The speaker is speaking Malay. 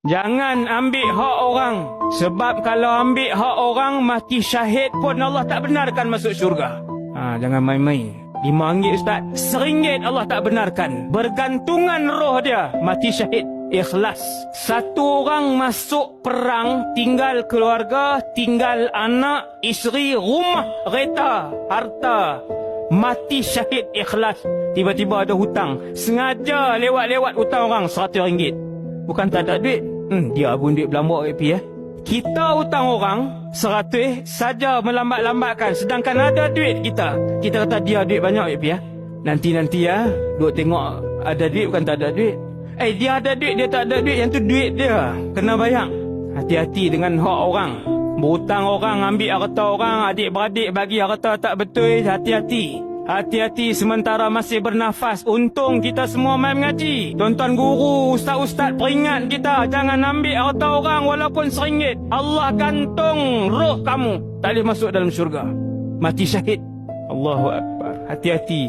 Jangan ambil hak orang. Sebab kalau ambil hak orang, mati syahid pun Allah tak benarkan masuk syurga. Jangan main-main. RM5 Ustaz, RM1 Allah tak benarkan. Bergantungan roh dia, mati syahid. Ikhlas. Satu orang masuk perang, tinggal keluarga, tinggal anak, isteri, rumah, kereta, harta, mati syahid ikhlas. Tiba-tiba ada hutang, sengaja lewat-lewat hutang orang RM100. Bukan tak ada duit. Dia pun duit belambak ya. Kita hutang orang RM100 saja melambat-lambatkan, sedangkan ada duit kita. Kita kata dia duit banyak ya. Nanti-nanti ya, duk tengok ada duit bukan tak ada duit. Dia ada duit, dia tak ada duit, yang tu duit dia. Kena bayang. Hati-hati dengan hak orang. Berhutang orang, ambil harta orang, adik-beradik bagi harta tak betul. Hati-hati. Hati-hati sementara masih bernafas. Untung kita semua main mengaji. Tuan-tuan guru, ustaz-ustaz peringat kita. Jangan ambil harta orang walaupun RM1. Allah gantung roh kamu. Tak boleh masuk dalam syurga. Mati syahid. Allahu Akbar. Hati-hati.